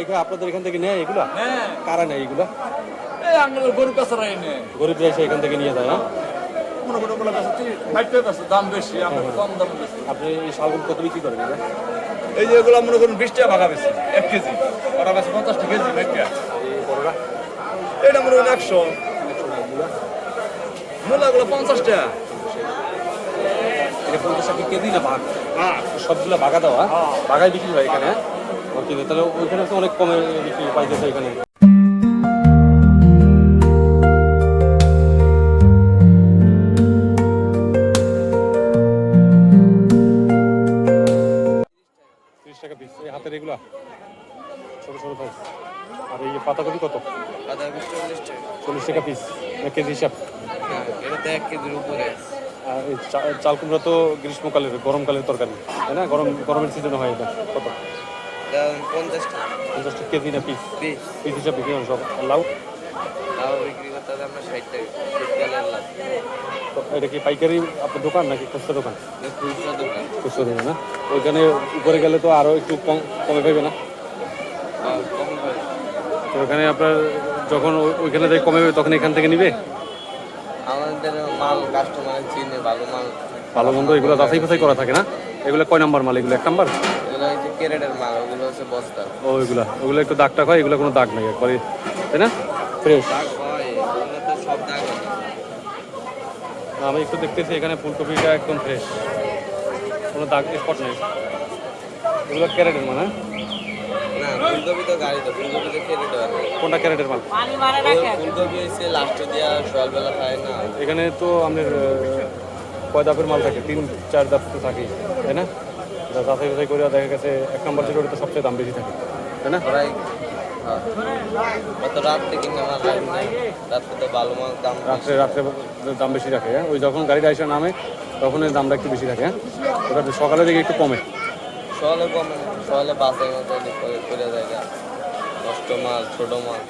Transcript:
পাইকারি আপনাদের এখান থেকে নেয় এগুলা? হ্যাঁ, কারা নেয় এগুলা? এই আঙ্গুল গরু কাছারাই নেই। গরিবরা এসে এখান থেকে নিয়ে যায় না? কোনো কোনো গুলো বেচা 60 টাকা দাম বেশি, আমরা কম দামে বেশি। আপনি এই শালগম কত বিক্রি করেন এটা? এই যে এগুলো মনে করুন 20 টাকা ভাগা বেশি 1 কেজি, ওরা বেশি 50 টাকা কেজি মেটকা। এই বড়রা এটা মনে করুন 100, মূলাগুলো 50 টাকা। এটা 50 টাকা কেজি না ভাগ? হ্যাঁ, সবগুলো ভাগা দেওয়া, হ্যাঁ। ভাগায় বিক্রি হয় এখানে? ওকে, তাহলে ওইখানে তো অনেক কমে বিক্রি পাইতেছে এখানে। 30 টাকা পিস এই হাতের এগুলা ছোট ছোট সাইজ। আর এই পাতাকপি কত? আদা 40 টাকা। 40 টাকা পিস কেজি হিসাব। হ্যাঁ, এটা তো 1 কেজির উপরে। আর এই চাল কুমড়া তো গ্রীষ্মকালের গরমকালের তরকারি, তাই না? গরমের সিজনে হয় এটা। কত? দাম 50 টাকা 50 টাকা কেজি না পিস? পিস। পিস হিসাব বিক্রি হয় সব। আর লাউ? তাও বিক্রি করতে হবে আমরা 60 টাকা। শীতকালের লাভ। তো এটা কি পাইকারি আপনার দোকান নাকি খুচরা দোকান? এটা খুচরা দোকান। খুচরা দোকান না? ওইখানে উপরে গেলে তো আরও একটু কমে পাইবে না? কম করে। তো ওখানে আপনার যখন ওইখানে থেকে কমে পাবে তখন এখান থেকে নিবে? আমাদের মাল কাস্টমার চিনে, ভালো মাল। ভালো মন্দ এগুলো যাচাই ফাচাই করা থাকে না? এগুলো কয় নাম্বার মাল? এগুলো 1 নাম্বার? এগুলো হচ্ছে ক্যারেটের মাল, ওগুলো হচ্ছে বস্তা। ও ওগুলো একটু দাগ টাগ হয়, এগুলো কোনো দাগ নেই একবারে, তাই না? ফ্রেশ। দাগ হয়, এগুলো তো সব দাগ হয় না। আমি একটু দেখতেছি এখানে ফুলকপিটা একদম ফ্রেশ, কোনো দাগ স্পট নেই। এগুলো ক্যারেটের মাল? না, ফুলকপি তো গাড়ি তো, ফুলকপি তো ক্যারেট হয় না। কোনটা ক্যারেটের মাল? ফুলকপি হচ্ছে লাস্টে দিয়া সকালবেলা খায় না। এখানে তো আপনার কয় ধাপের মাল থাকে? 3-4 ধাপ তো থাকেই, তাই না? এটা যাচাই বাছাই করে দেখা গেছে 1 নাম্বার যেটা ওটা সবচেয়ে দাম বেশি থাকে, তাই না? ওরাই কত রাত্রে কিনে আমার লাইন নাই, রাত্রে তো ভালো মাল দাম বেশি। রাত্রে দাম বেশি রাখে, হ্যাঁ? ওই যখন গাড়িটা এসে নামে তখন এর দামটা একটু বেশি থাকে, হ্যাঁ? ওটা সকালে দিকে একটু কমে। সকালে কমে না, সকালে বাসের মতো করে যায়, নষ্ট মাল, ছোট মাল।